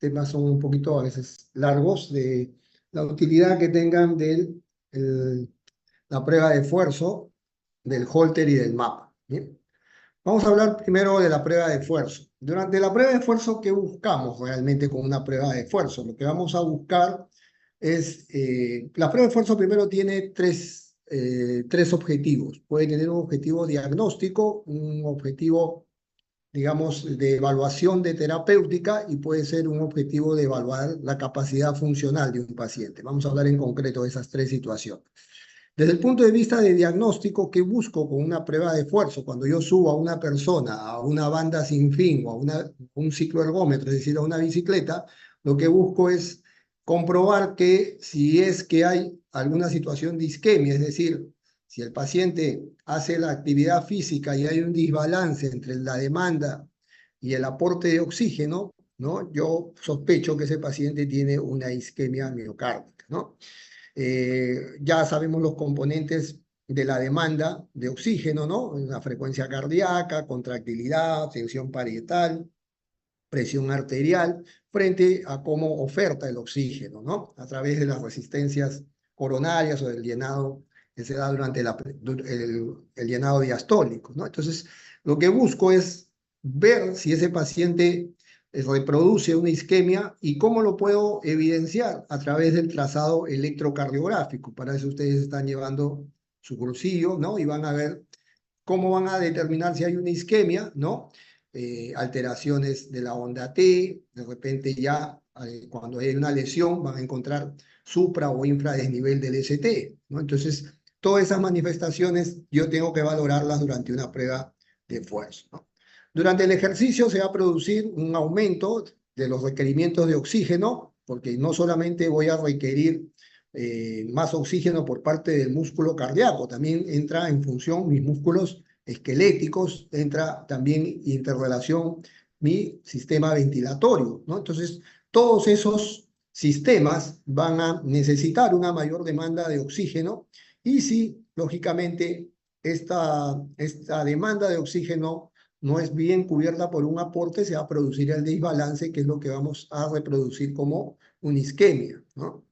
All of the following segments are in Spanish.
temas son un poquito a veces largos, de la utilidad que tengan de la prueba de esfuerzo, del Holter y del mapa. ¿Bien? Vamos a hablar primero de la prueba de esfuerzo. Durante la prueba de esfuerzo, ¿qué buscamos realmente con una prueba de esfuerzo? Lo que vamos a buscar es, la prueba de esfuerzo primero tiene tres objetivos. Puede tener un objetivo diagnóstico, un objetivo, digamos, de evaluación de terapéutica y puede ser un objetivo de evaluar la capacidad funcional de un paciente. Vamos a hablar en concreto de esas tres situaciones. Desde el punto de vista de diagnóstico, ¿qué busco con una prueba de esfuerzo? Cuando yo subo a una persona a una banda sin fin o a un cicloergómetro, es decir, a una bicicleta, lo que busco es comprobar que si es que hay alguna situación de isquemia, es decir, si el paciente hace la actividad física y hay un desbalance entre la demanda y el aporte de oxígeno, ¿no? Yo sospecho que ese paciente tiene una isquemia miocárdica, ¿no? Ya sabemos los componentes de la demanda de oxígeno, ¿no? La frecuencia cardíaca, contractilidad, tensión parietal, presión arterial, frente a cómo oferta el oxígeno, ¿no? A través de las resistencias coronarias o del llenado que se da durante el llenado diastólico, ¿no? Entonces, lo que busco es ver si ese paciente reproduce una isquemia y cómo lo puedo evidenciar a través del trazado electrocardiográfico. Para eso ustedes están llevando su cursillo, ¿no? Y van a ver cómo van a determinar si hay una isquemia, ¿no? Alteraciones de la onda T, de repente ya cuando hay una lesión van a encontrar supra o infradesnivel del ST, ¿no? Entonces, todas esas manifestaciones yo tengo que valorarlas durante una prueba de esfuerzo, ¿no? Durante el ejercicio se va a producir un aumento de los requerimientos de oxígeno, porque no solamente voy a requerir más oxígeno por parte del músculo cardíaco, también entra en función mis músculos esqueléticos, entra también interrelación mi sistema ventilatorio, ¿no? Entonces, todos esos sistemas van a necesitar una mayor demanda de oxígeno y si, lógicamente, esta demanda de oxígeno no es bien cubierta por un aporte, se va a producir el desbalance, que es lo que vamos a reproducir como una isquemia, ¿no?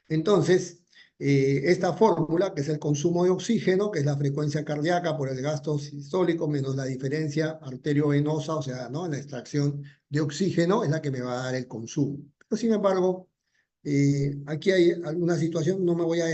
Entonces, esta fórmula, que es el consumo de oxígeno, que es la frecuencia cardíaca por el gasto sistólico menos la diferencia arteriovenosa, o sea, ¿no? La extracción de oxígeno, es la que me va a dar el consumo. Pero, sin embargo, aquí hay alguna situación, no me voy a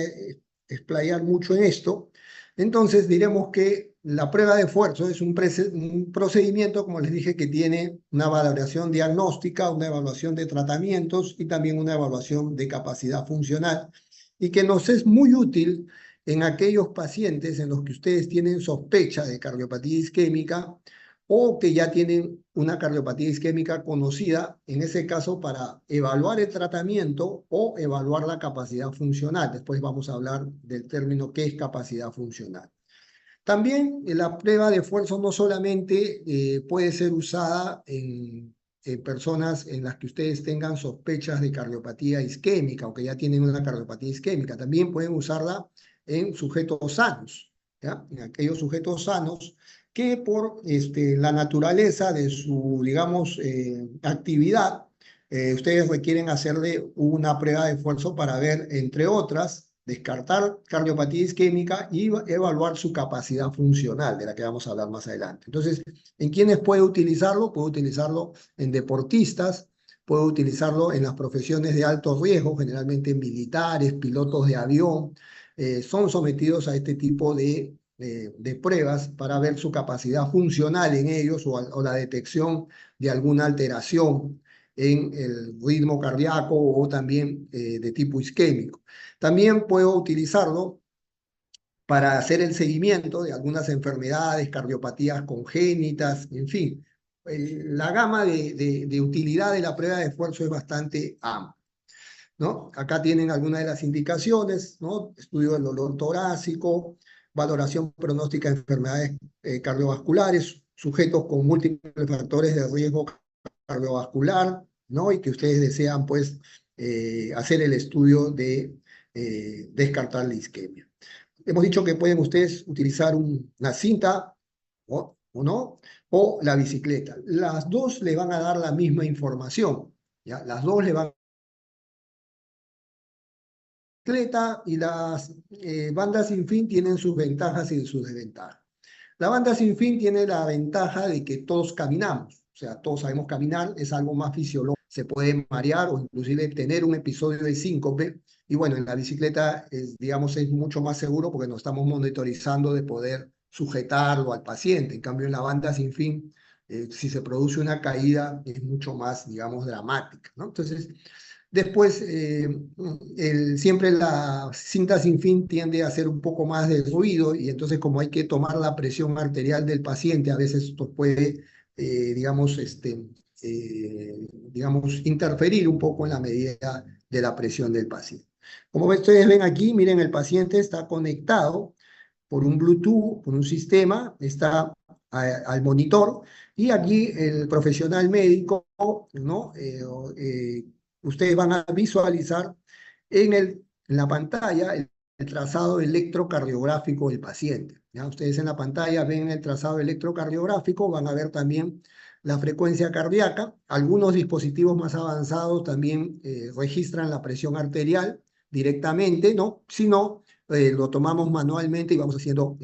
explayar mucho en esto. Entonces, diremos que la prueba de esfuerzo es un procedimiento, como les dije, que tiene una valoración diagnóstica, una evaluación de tratamientos y también una evaluación de capacidad funcional, y que nos es muy útil en aquellos pacientes en los que ustedes tienen sospecha de cardiopatía isquémica o que ya tienen una cardiopatía isquémica conocida, en ese caso para evaluar el tratamiento o evaluar la capacidad funcional. Después vamos a hablar del término qué es capacidad funcional. También la prueba de esfuerzo no solamente puede ser usada en personas en las que ustedes tengan sospechas de cardiopatía isquémica o que ya tienen una cardiopatía isquémica. También pueden usarla en sujetos sanos, ¿ya? En aquellos sujetos sanos que por la naturaleza de su, digamos, actividad, ustedes requieren hacerle una prueba de esfuerzo para ver, entre otras, descartar cardiopatía isquémica y evaluar su capacidad funcional, de la que vamos a hablar más adelante. Entonces, ¿en quiénes puede utilizarlo? Puede utilizarlo en deportistas, puede utilizarlo en las profesiones de alto riesgo, generalmente militares, pilotos de avión, son sometidos a este tipo de pruebas para ver su capacidad funcional en ellos o la detección de alguna alteración en el ritmo cardíaco o también de tipo isquémico. También puedo utilizarlo para hacer el seguimiento de algunas enfermedades, cardiopatías congénitas, en fin. La gama de utilidad de la prueba de esfuerzo es bastante amplia, ¿no? Acá tienen algunas de las indicaciones, ¿no? Estudio del dolor torácico, valoración pronóstica de enfermedades cardiovasculares, sujetos con múltiples factores de riesgo cardiovascular, ¿no? Y que ustedes desean, pues, hacer el estudio de descartar la isquemia. Hemos dicho que pueden ustedes utilizar una cinta, o no, o la bicicleta. Las dos le van a dar la misma información. ¿ya? Las dos le van a bicicleta y las bandas sin fin tienen sus ventajas y sus desventajas. La banda sin fin tiene la ventaja de que todos caminamos, o sea, todos sabemos caminar, es algo más fisiológico, se puede marear o inclusive tener un episodio de síncope, y bueno, en la bicicleta, digamos, es mucho más seguro porque nos estamos monitorizando de poder sujetarlo al paciente. En cambio, en la banda sin fin, si se produce una caída, es mucho más, digamos, dramática, ¿no? Entonces, después, siempre la cinta sin fin tiende a hacer un poco más de ruido y entonces como hay que tomar la presión arterial del paciente, a veces esto puede, digamos, digamos, interferir un poco en la medida de la presión del paciente. Como ustedes ven aquí, miren, el paciente está conectado por un Bluetooth, por un sistema, está al monitor, y aquí el profesional médico, ¿no? Ustedes van a visualizar en la pantalla el trazado electrocardiográfico del paciente. ¿Ya? Ustedes en la pantalla ven el trazado electrocardiográfico, van a ver también la frecuencia cardíaca. Algunos dispositivos más avanzados también registran la presión arterial directamente, ¿no? Si no, lo tomamos manualmente y vamos haciendo,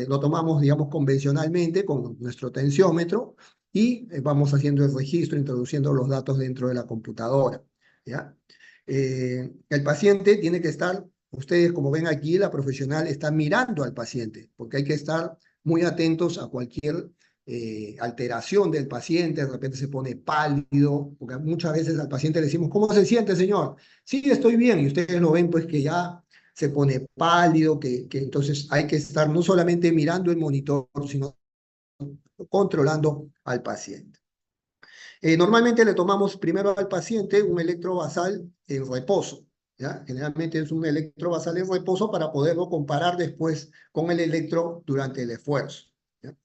lo tomamos, digamos, convencionalmente con nuestro tensiómetro y vamos haciendo el registro, introduciendo los datos dentro de la computadora, ¿ya? El paciente tiene que estar, ustedes como ven aquí, la profesional está mirando al paciente, porque hay que estar muy atentos a cualquier alteración del paciente, de repente se pone pálido, porque muchas veces al paciente le decimos, ¿cómo se siente, señor? Sí, estoy bien, y ustedes lo ven pues que ya se pone pálido, que entonces hay que estar no solamente mirando el monitor, sino controlando al paciente. Normalmente le tomamos primero al paciente un electrobasal en reposo, ¿ya? Generalmente es un electrobasal en reposo para poderlo comparar después con el electro durante el esfuerzo, ¿ya?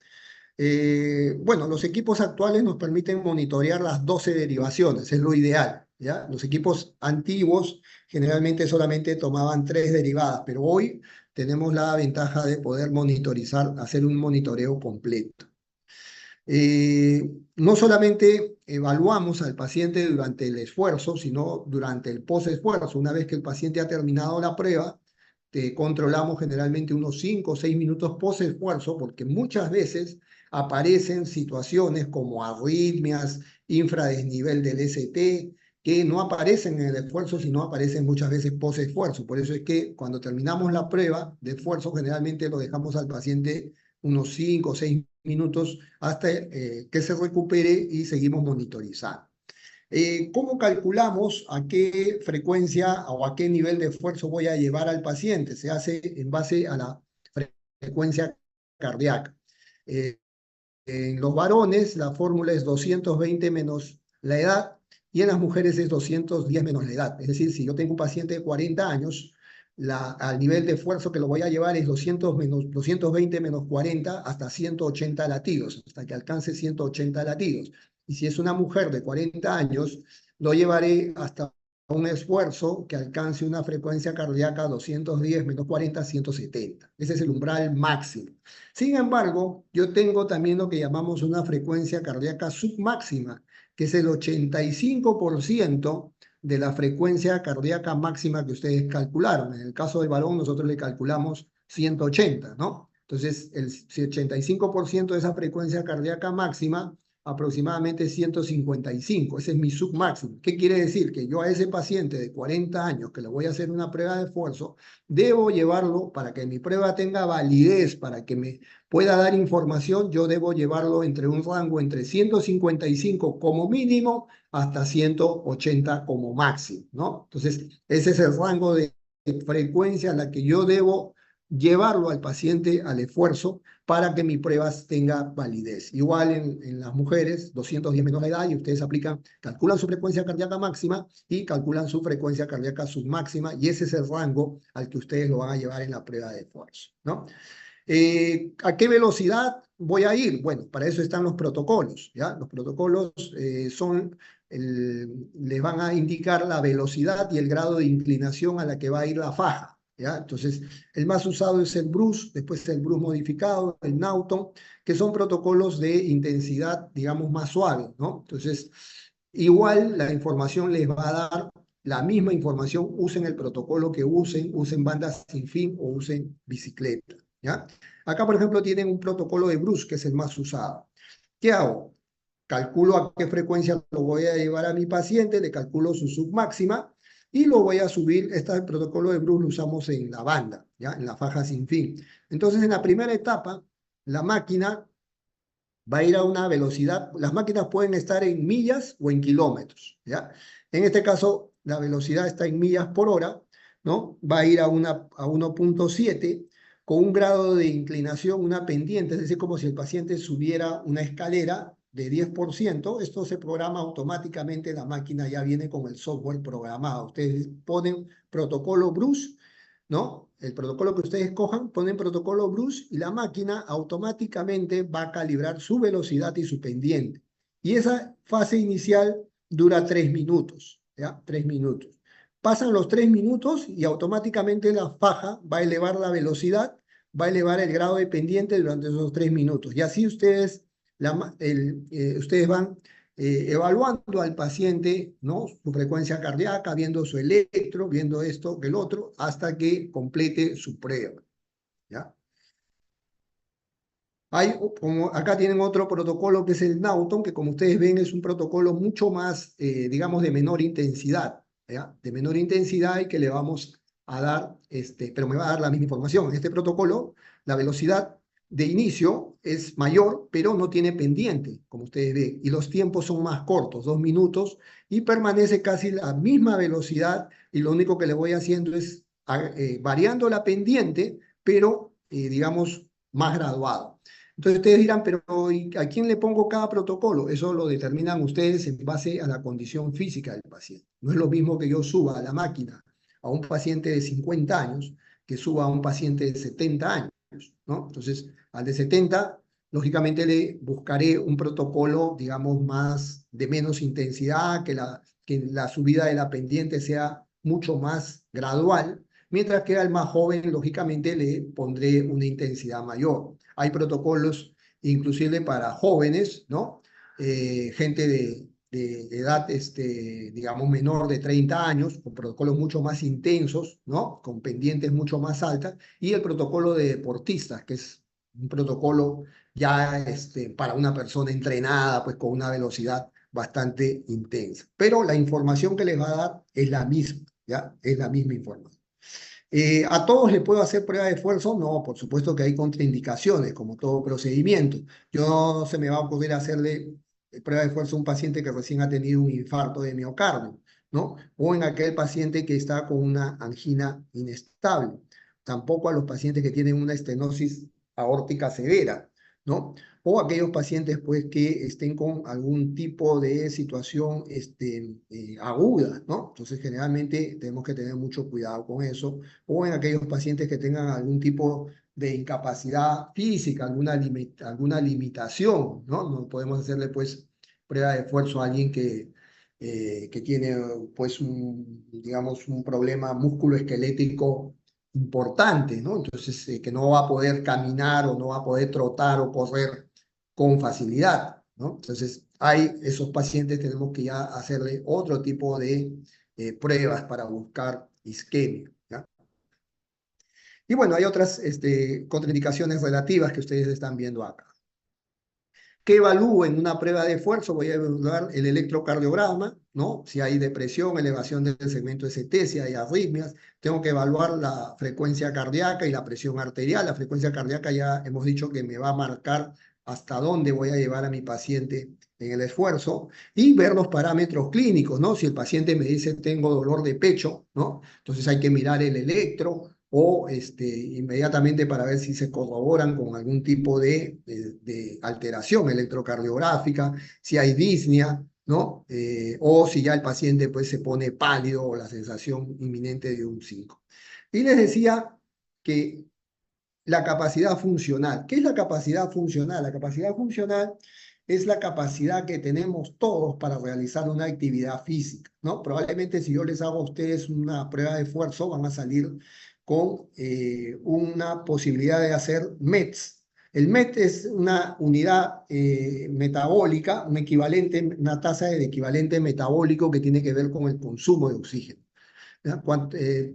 Bueno, los equipos actuales nos permiten monitorear las 12 derivaciones, es lo ideal, ¿ya? Los equipos antiguos generalmente solamente tomaban 3 derivadas, pero hoy tenemos la ventaja de poder monitorizar, hacer un monitoreo completo. No solamente evaluamos al paciente durante el esfuerzo, sino durante el post-esfuerzo. Una vez que el paciente ha terminado la prueba, controlamos generalmente unos 5 o 6 minutos post-esfuerzo, porque muchas veces aparecen situaciones como arritmias, infradesnivel del ST, que no aparecen en el esfuerzo, sino aparecen muchas veces post-esfuerzo. Por eso es que cuando terminamos la prueba de esfuerzo, generalmente lo dejamos al paciente unos 5 o 6 minutos hasta que se recupere y seguimos monitorizando. ¿Cómo calculamos a qué frecuencia o a qué nivel de esfuerzo voy a llevar al paciente? Se hace en base a la frecuencia cardíaca. En los varones la fórmula es 220 menos la edad y en las mujeres es 210 menos la edad. Es decir, si yo tengo un paciente de 40 años, al nivel de esfuerzo que lo voy a llevar es 220 menos 40 hasta 180 latidos, hasta que alcance 180 latidos. Y si es una mujer de 40 años, lo llevaré hasta un esfuerzo que alcance una frecuencia cardíaca 210 menos 40, 170. Ese es el umbral máximo. Sin embargo, yo tengo también lo que llamamos una frecuencia cardíaca submáxima, que es el 85% de la frecuencia cardíaca máxima que ustedes calcularon. En el caso del varón, nosotros le calculamos 180, ¿no? Entonces, el 85% de esa frecuencia cardíaca máxima, aproximadamente 155, ese es mi submáximo. ¿Qué quiere decir? Que yo a ese paciente de 40 años que le voy a hacer una prueba de esfuerzo, debo llevarlo para que mi prueba tenga validez, para que me pueda dar información, yo debo llevarlo entre un rango entre 155 como mínimo hasta 180 como máximo, ¿no? Entonces, ese es el rango de frecuencia a la que yo debo llevarlo al paciente al esfuerzo para que mi prueba tenga validez. Igual en las mujeres, 210 menos la edad, y ustedes aplican, calculan su frecuencia cardíaca máxima y calculan su frecuencia cardíaca submáxima, y ese es el rango al que ustedes lo van a llevar en la prueba de esfuerzo, ¿no? ¿A qué velocidad voy a ir? Bueno, para eso están los protocolos, ¿ya? Los protocolos les van a indicar la velocidad y el grado de inclinación a la que va a ir la faja, ¿ya? Entonces, el más usado es el Bruce, después el Bruce modificado, el Naughton, que son protocolos de intensidad, digamos, más suave, ¿no? Entonces, igual la información les va a dar la misma información, usen el protocolo que usen, usen bandas sin fin o usen bicicleta, ¿ya? Acá, por ejemplo, tienen un protocolo de Bruce, que es el más usado. ¿Qué hago? Calculo a qué frecuencia lo voy a llevar a mi paciente, le calculo su submáxima y lo voy a subir. Este protocolo de Bruce lo usamos en la banda, ¿ya? En la faja sin fin. Entonces, en la primera etapa, la máquina va a ir a una velocidad, las máquinas pueden estar en millas o en kilómetros, ¿ya? En este caso, la velocidad está en millas por hora, ¿no? Va a ir a 1.7 con un grado de inclinación, una pendiente, es decir, como si el paciente subiera una escalera de 10%. Esto se programa automáticamente, la máquina ya viene con el software programado. Ustedes ponen protocolo Bruce, ¿no? El protocolo que ustedes cojan, ponen protocolo Bruce y la máquina automáticamente va a calibrar su velocidad y su pendiente. Y esa fase inicial dura 3 minutos, ¿ya? 3 minutos. Pasan los 3 minutos y automáticamente la faja va a elevar la velocidad, va a elevar el grado de pendiente durante esos 3 minutos. Y así ustedes, ustedes van evaluando al paciente, ¿no? Su frecuencia cardíaca, viendo su electro, viendo esto, el otro, hasta que complete su prueba, ¿ya? Hay, como acá tienen otro protocolo que es el Naughton, que como ustedes ven es un protocolo mucho más, digamos, de menor intensidad, ¿ya? De menor intensidad y que le vamos a dar, pero me va a dar la misma información. En este protocolo, la velocidad de inicio es mayor, pero no tiene pendiente, como ustedes ven, y los tiempos son más cortos, 2 minutos, y permanece casi la misma velocidad, y lo único que le voy haciendo es variando la pendiente, pero, digamos, más graduado. Entonces ustedes dirán, pero ¿y a quién le pongo cada protocolo? Eso lo determinan ustedes en base a la condición física del paciente. No es lo mismo que yo suba a la máquina a un paciente de 50 años que suba a un paciente de 70 años, ¿no? Entonces, al de 70, lógicamente le buscaré un protocolo, digamos, más de menos intensidad, que la subida de la pendiente sea mucho más gradual, mientras que al más joven, lógicamente, le pondré una intensidad mayor. Hay protocolos inclusive para jóvenes, ¿no? Gente de edad, digamos, menor de 30 años, con protocolos mucho más intensos, ¿no? Con pendientes mucho más altas, y el protocolo de deportistas, que es un protocolo ya para una persona entrenada, pues con una velocidad bastante intensa. Pero la información que les va a dar es la misma, ¿ya? Es la misma información. ¿A todos les puedo hacer prueba de esfuerzo? No, por supuesto que hay contraindicaciones, como todo procedimiento. Yo no se me va a ocurrir hacerle prueba de esfuerzo a un paciente que recién ha tenido un infarto de miocardio, ¿no? O en aquel paciente que está con una angina inestable. Tampoco a los pacientes que tienen una estenosis aórtica severa, ¿no? O aquellos pacientes pues que estén con algún tipo de situación aguda, ¿no? Entonces generalmente tenemos que tener mucho cuidado con eso, o en aquellos pacientes que tengan algún tipo de incapacidad física, alguna limitación, ¿no? No podemos hacerle pues prueba de esfuerzo a alguien que tiene pues digamos un problema musculoesquelético importante, ¿no? Entonces, que no va a poder caminar o no va a poder trotar o correr con facilidad, ¿no? Entonces, hay esos pacientes, tenemos que ya hacerle otro tipo de pruebas para buscar isquemia, ¿ya? Y bueno, hay otras contraindicaciones relativas que ustedes están viendo acá. ¿Qué evalúo en una prueba de esfuerzo? Voy a evaluar el electrocardiograma, ¿no? Si hay depresión, elevación del segmento ST, si hay arritmias. Tengo que evaluar la frecuencia cardíaca y la presión arterial. La frecuencia cardíaca ya hemos dicho que me va a marcar hasta dónde voy a llevar a mi paciente en el esfuerzo. Y ver los parámetros clínicos, ¿no? Si el paciente me dice tengo dolor de pecho, ¿no? Entonces hay que mirar el electro, o inmediatamente para ver si se corroboran con algún tipo de alteración electrocardiográfica, si hay disnea, ¿no? O si ya el paciente pues, se pone pálido o la sensación inminente de un 5. Y les decía que la capacidad funcional. ¿Qué es la capacidad funcional? La capacidad funcional es la capacidad que tenemos todos para realizar una actividad física, ¿no? Probablemente si yo les hago a ustedes una prueba de esfuerzo, van a salir con una posibilidad de hacer METs, El MET es una unidad metabólica, un equivalente, una tasa de equivalente metabólico que tiene que ver con el consumo de oxígeno. ¿Ya?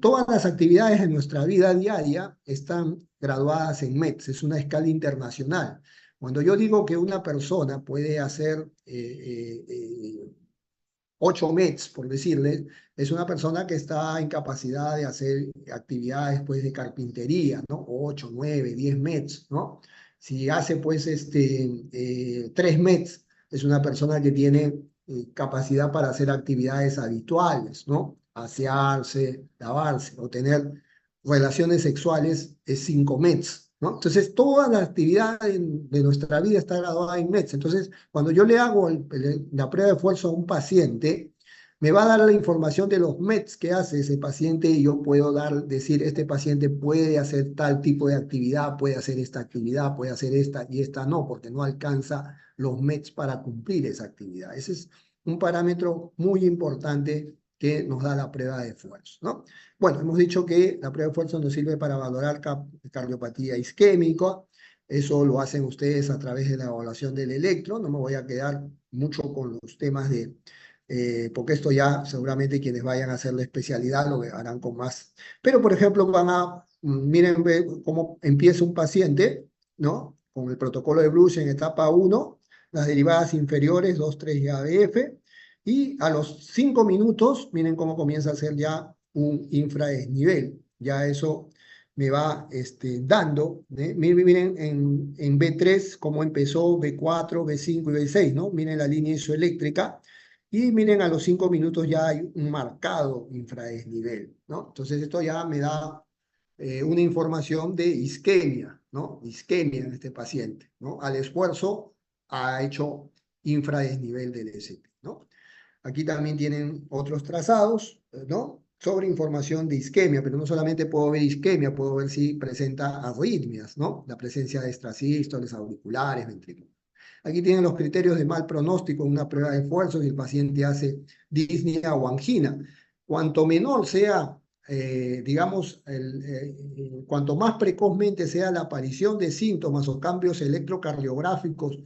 Todas las actividades de nuestra vida diaria están graduadas en METs, es una escala internacional. Cuando yo digo que una persona puede hacer 8 METs, por decirle, es una persona que está en capacidad de hacer actividades pues, de carpintería, ¿no? 8, 9, 10 METs, ¿no? Si hace pues 3 METs, es una persona que tiene capacidad para hacer actividades habituales, ¿no? Asearse, lavarse o tener relaciones sexuales es 5 METs, ¿no? Entonces, toda la actividad de nuestra vida está graduada en METs. Entonces, cuando yo le hago la prueba de esfuerzo a un paciente, me va a dar la información de los METs que hace ese paciente y yo puedo decir, este paciente puede hacer tal tipo de actividad, puede hacer esta actividad, puede hacer esta y esta no, porque no alcanza los METs para cumplir esa actividad. Ese es un parámetro muy importante que nos da la prueba de esfuerzo, ¿no? Bueno, hemos dicho que la prueba de esfuerzo nos sirve para valorar cardiopatía isquémica. Eso lo hacen ustedes a través de la evaluación del electro. No me voy a quedar mucho con los temas porque esto ya seguramente quienes vayan a hacer la especialidad lo harán con más. Pero, por ejemplo, miren cómo empieza un paciente, ¿no? Con el protocolo de Bruce en etapa 1, las derivadas inferiores 2, 3 y ABF. Y a los 5 minutos, miren cómo comienza a ser ya un infradesnivel. Ya eso me va dando, miren en B3 cómo empezó, B4, B5 y B6, ¿no? Miren la línea isoeléctrica y miren a los 5 minutos ya hay un marcado infradesnivel, ¿no? Entonces esto ya me da una información de isquemia, ¿no? Isquemia en este paciente, ¿no? Al esfuerzo ha hecho infradesnivel del ST, ¿no? Aquí también tienen otros trazados, ¿no? Sobre información de isquemia, pero no solamente puedo ver isquemia, puedo ver si presenta arritmias, ¿no? La presencia de extrasístoles, auriculares, ventrículos. Aquí tienen los criterios de mal pronóstico en una prueba de esfuerzo si el paciente hace disnea o angina. Cuanto menor sea, digamos, cuanto más precozmente sea la aparición de síntomas o cambios electrocardiográficos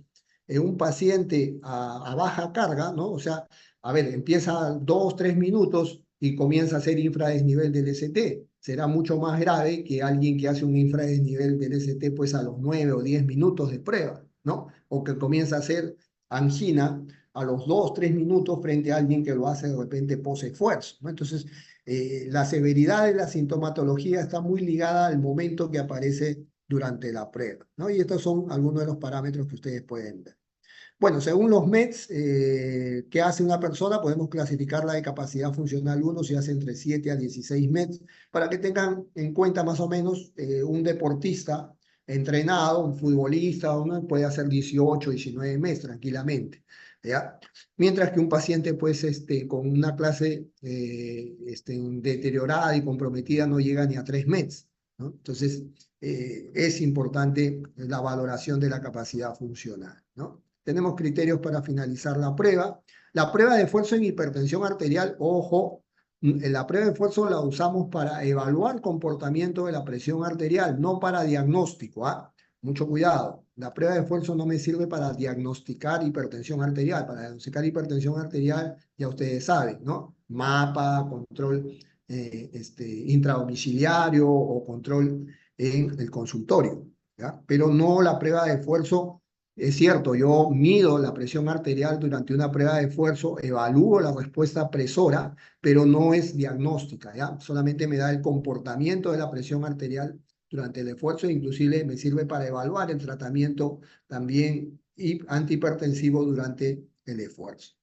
en un paciente a baja carga, ¿no? O sea, a ver, empieza 2, 3 minutos y comienza a ser infradesnivel del ST. Será mucho más grave que alguien que hace un infradesnivel del ST pues a los 9 o 10 minutos de prueba, ¿no? O que comienza a hacer angina a los 2, 3 minutos frente a alguien que lo hace de repente post-esfuerzo, ¿no? Entonces, la severidad de la sintomatología está muy ligada al momento que aparece durante la prueba, ¿no? Y estos son algunos de los parámetros que ustedes pueden ver. Bueno, según los METs que hace una persona, podemos clasificarla de capacidad funcional 1 si hace entre 7 a 16 METs, para que tengan en cuenta más o menos un deportista entrenado, un futbolista, uno puede hacer 18, 19 METs tranquilamente, ¿ya? Mientras que un paciente pues, con una clase deteriorada y comprometida no llega ni a 3 METs, ¿no? Entonces, es importante la valoración de la capacidad funcional, ¿no? Tenemos criterios para finalizar la prueba. La prueba de esfuerzo en hipertensión arterial, ojo, la prueba de esfuerzo la usamos para evaluar comportamiento de la presión arterial, no para diagnóstico, ¿ah? Mucho cuidado. La prueba de esfuerzo no me sirve para diagnosticar hipertensión arterial. Para diagnosticar hipertensión arterial, ya ustedes saben, ¿no? Mapa, control intradomiciliario o control en el consultorio, ¿ya? Pero no la prueba de esfuerzo. Es cierto, yo mido la presión arterial durante una prueba de esfuerzo, evalúo la respuesta presora, pero no es diagnóstica, ¿ya? Solamente me da el comportamiento de la presión arterial durante el esfuerzo e inclusive me sirve para evaluar el tratamiento también antihipertensivo durante el esfuerzo.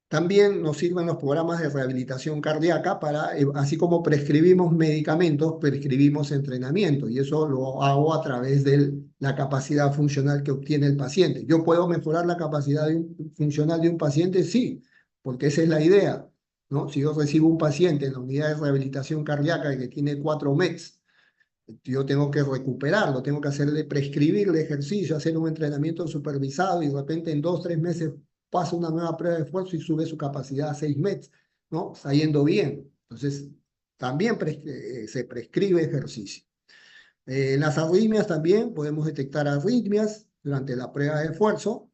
También nos sirven los programas de rehabilitación cardíaca para, así como prescribimos medicamentos, prescribimos entrenamiento y eso lo hago a través de la capacidad funcional que obtiene el paciente. ¿Yo puedo mejorar la capacidad funcional de un paciente? Sí, porque esa es la idea, ¿no? Si yo recibo un paciente en la unidad de rehabilitación cardíaca que tiene 4 METs, yo tengo que recuperarlo, tengo que hacerle, prescribirle ejercicio, hacer un entrenamiento supervisado y de repente en 2, 3 meses pasa una nueva prueba de esfuerzo y sube su capacidad a 6 METs, ¿no? Está yendo bien. Entonces, también se prescribe ejercicio. En las arritmias también podemos detectar arritmias durante la prueba de esfuerzo.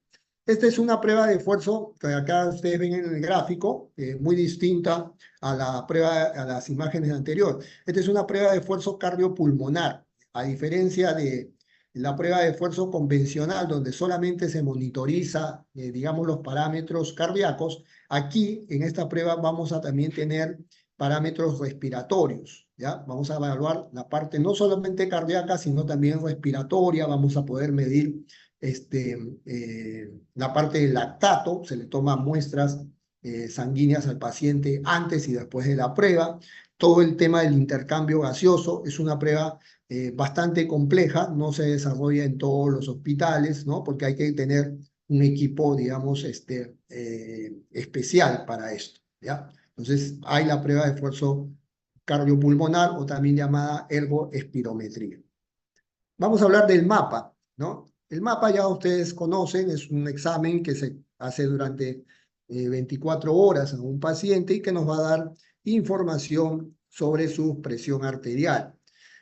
Esta es una prueba de esfuerzo que acá ustedes ven en el gráfico, muy distinta a la prueba, a las imágenes anteriores. Esta es una prueba de esfuerzo cardiopulmonar, a diferencia de la prueba de esfuerzo convencional, donde solamente se monitoriza, digamos, los parámetros cardíacos. Aquí, en esta prueba, vamos a también tener parámetros respiratorios, ¿ya? Vamos a evaluar la parte no solamente cardíaca, sino también respiratoria. Vamos a poder medir la parte del lactato. Se le toman muestras sanguíneas al paciente antes y después de la prueba. Todo el tema del intercambio gaseoso es una prueba bastante compleja, no se desarrolla en todos los hospitales, ¿no? Porque hay que tener un equipo, digamos, especial para esto, ¿ya? Entonces, hay la prueba de esfuerzo cardiopulmonar o también llamada ergoespirometría. Vamos a hablar del mapa, ¿no? El mapa ya ustedes conocen, es un examen que se hace durante 24 horas a un paciente y que nos va a dar información sobre su presión arterial.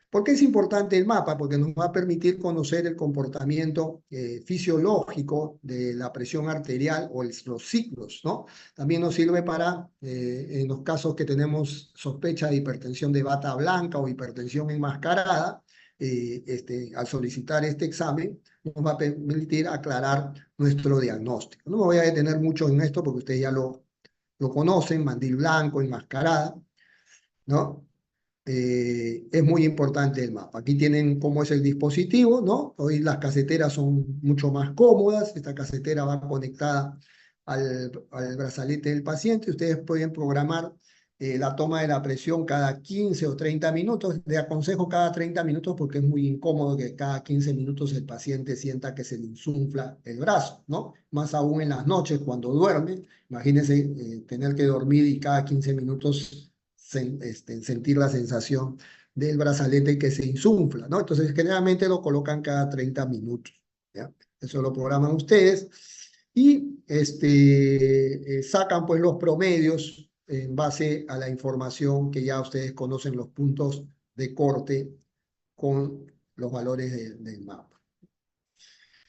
¿Por qué es importante el mapa? Porque nos va a permitir conocer el comportamiento fisiológico de la presión arterial o los ciclos, ¿no? También nos sirve para, en los casos que tenemos sospecha de hipertensión de bata blanca o hipertensión enmascarada, al solicitar este examen, nos va a permitir aclarar nuestro diagnóstico. No me voy a detener mucho en esto porque ustedes ya lo conocen, mandil blanco, enmascarada, ¿no? Es muy importante el mapa. Aquí tienen cómo es el dispositivo, ¿no? Hoy las caseteras son mucho más cómodas. Esta casetera va conectada al brazalete del paciente. Ustedes pueden programar la toma de la presión cada 15 o 30 minutos. Les aconsejo cada 30 minutos porque es muy incómodo que cada 15 minutos el paciente sienta que se le insufla el brazo, ¿no? Más aún en las noches cuando duerme. Imagínense tener que dormir y cada 15 minutos sentir la sensación del brazalete que se insufla, ¿no? Entonces, generalmente lo colocan cada 30 minutos, ¿ya? Eso lo programan ustedes y sacan pues los promedios en base a la información que ya ustedes conocen, los puntos de corte con los valores del mapa.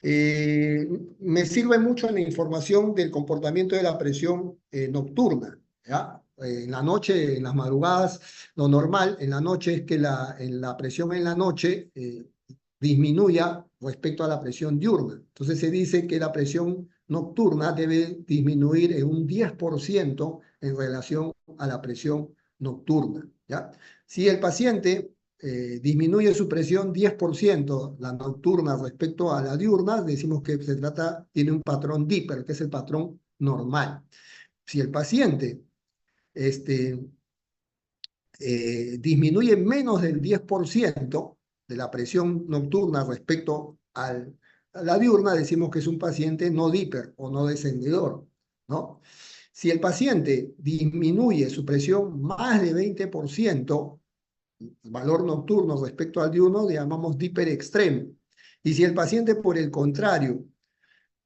Me sirve mucho la información del comportamiento de la presión nocturna, ¿ya? En la noche, en las madrugadas, lo normal en la noche es que la presión en la noche disminuya respecto a la presión diurna. Entonces se dice que la presión nocturna debe disminuir en un 10% en relación a la presión nocturna, ¿ya? Si el paciente disminuye su presión 10%, la nocturna respecto a la diurna, decimos que tiene un patrón Dipper, que es el patrón normal. Si el paciente disminuye menos del 10% de la presión nocturna respecto a la diurna, decimos que es un paciente no Dipper o no descendedor, ¿no? Si el paciente disminuye su presión más de 20%, valor nocturno respecto al diurno, llamamos Dipper extremo. Y si el paciente, por el contrario,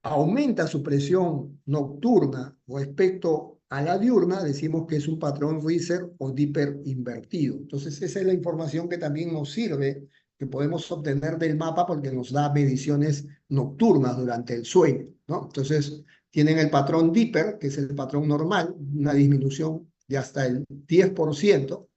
aumenta su presión nocturna respecto a la diurna, decimos que es un patrón Reiser o Dipper invertido. Entonces, esa es la información que también nos sirve, que podemos obtener del mapa porque nos da mediciones nocturnas durante el sueño, ¿no? Entonces, tienen el patrón Dipper, que es el patrón normal, una disminución de hasta el 10%.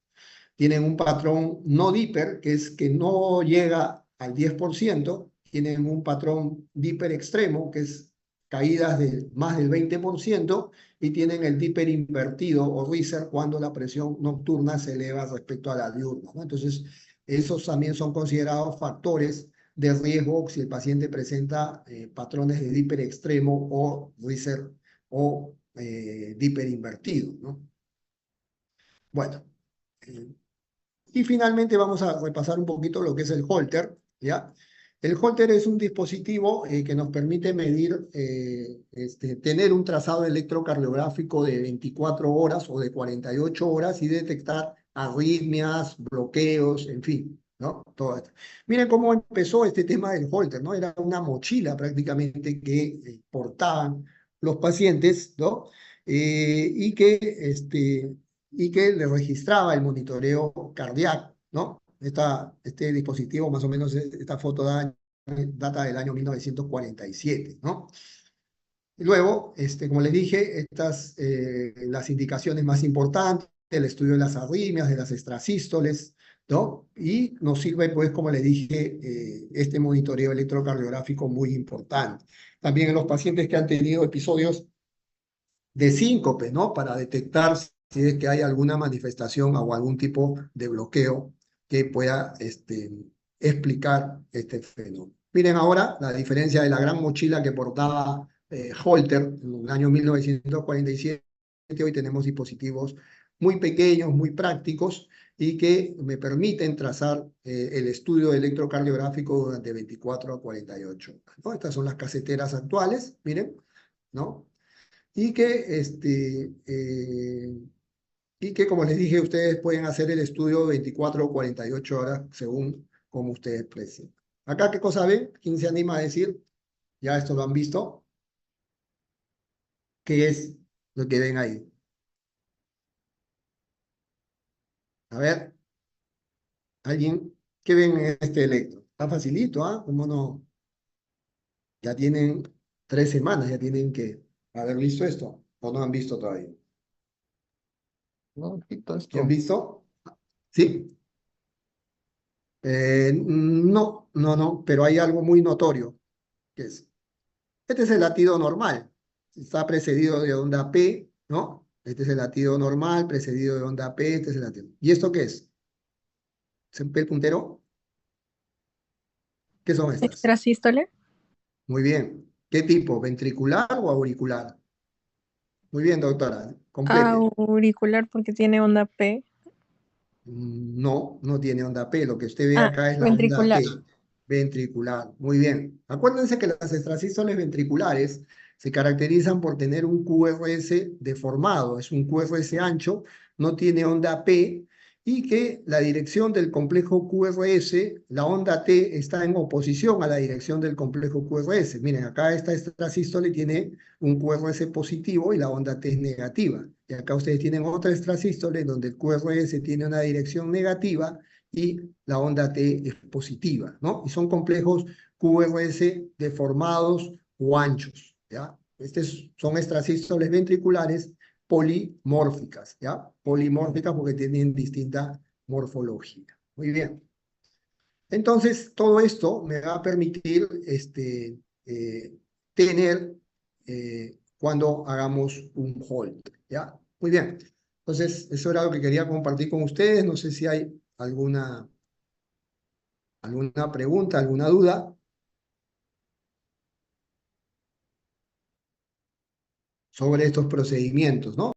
Tienen un patrón no Dipper, que es que no llega al 10%, tienen un patrón Dipper extremo, que es caídas de más del 20%, y tienen el Dipper invertido o Riser cuando la presión nocturna se eleva respecto a la diurna, ¿no? Entonces, esos también son considerados factores de riesgo si el paciente presenta patrones de Dipper extremo o Riser o Dipper invertido, ¿no? Bueno, y finalmente vamos a repasar un poquito lo que es el Holter, ¿ya? El Holter es un dispositivo que nos permite medir, tener un trazado electrocardiográfico de 24 horas o de 48 horas y detectar arritmias, bloqueos, en fin, ¿no? Todo esto. Miren cómo empezó este tema del Holter, ¿no? Era una mochila prácticamente que portaban los pacientes, ¿no? Y que y que le registraba el monitoreo cardíaco, ¿no? Este dispositivo, más o menos, esta foto data del año 1947, ¿no? Y luego, como les dije, las indicaciones más importantes, el estudio de las arritmias, de las extrasístoles, ¿no? Y nos sirve, pues, como les dije, este monitoreo electrocardiográfico muy importante. También en los pacientes que han tenido episodios de síncope, ¿no? Para detectar si es que hay alguna manifestación o algún tipo de bloqueo que pueda explicar este fenómeno. Miren ahora la diferencia de la gran mochila que portaba Holter en el año 1947. Hoy tenemos dispositivos muy pequeños, muy prácticos y que me permiten trazar el estudio electrocardiográfico durante 24 a 48 horas, ¿no? Estas son las caseteras actuales, miren, ¿no? Y como les dije, ustedes pueden hacer el estudio 24 o 48 horas según como ustedes precisen. Acá, ¿qué cosa ven? ¿Quién se anima a decir? Ya esto lo han visto. ¿Qué es lo que ven ahí? A ver, ¿alguien? ¿Qué ven en este electro? Está facilito, ¿ah? ¿Cómo no? Ya tienen 3 semanas, ya tienen que haber visto esto, o no han visto todavía. No, quito ¿Ya han esto. visto? ¿Sí? No, pero hay algo muy notorio, que es, este es el latido normal, está precedido de onda P, ¿no? Este es el latido normal, precedido de onda P, este es el latido. ¿Y esto qué es? ¿Es el puntero? ¿Qué son estas? Extrasístole. Muy bien. ¿Qué tipo? ¿Ventricular o auricular? Muy bien, doctora, complete. Auricular porque tiene onda P. No, no tiene onda P. Lo que usted ve Ah, acá es la onda ventricular. T, ventricular. Muy bien. Acuérdense que las extrasístoles ventriculares se caracterizan por tener un QRS deformado. Es un QRS ancho, no tiene onda P, y que la dirección del complejo QRS, la onda T, está en oposición a la dirección del complejo QRS. Miren, acá esta extrasístole tiene un QRS positivo y la onda T es negativa. Y acá ustedes tienen otra extrasístole donde el QRS tiene una dirección negativa y la onda T es positiva, ¿no? Y son complejos QRS deformados o anchos, ¿ya? Son extrasístoles ventriculares polimórficas, ¿ya? Polimórficas porque tienen distinta morfología. Muy bien. Entonces, todo esto me va a permitir tener cuando hagamos un hold, ¿ya? Muy bien. Entonces, eso era lo que quería compartir con ustedes. No sé si hay alguna pregunta, alguna duda sobre estos procedimientos, ¿no?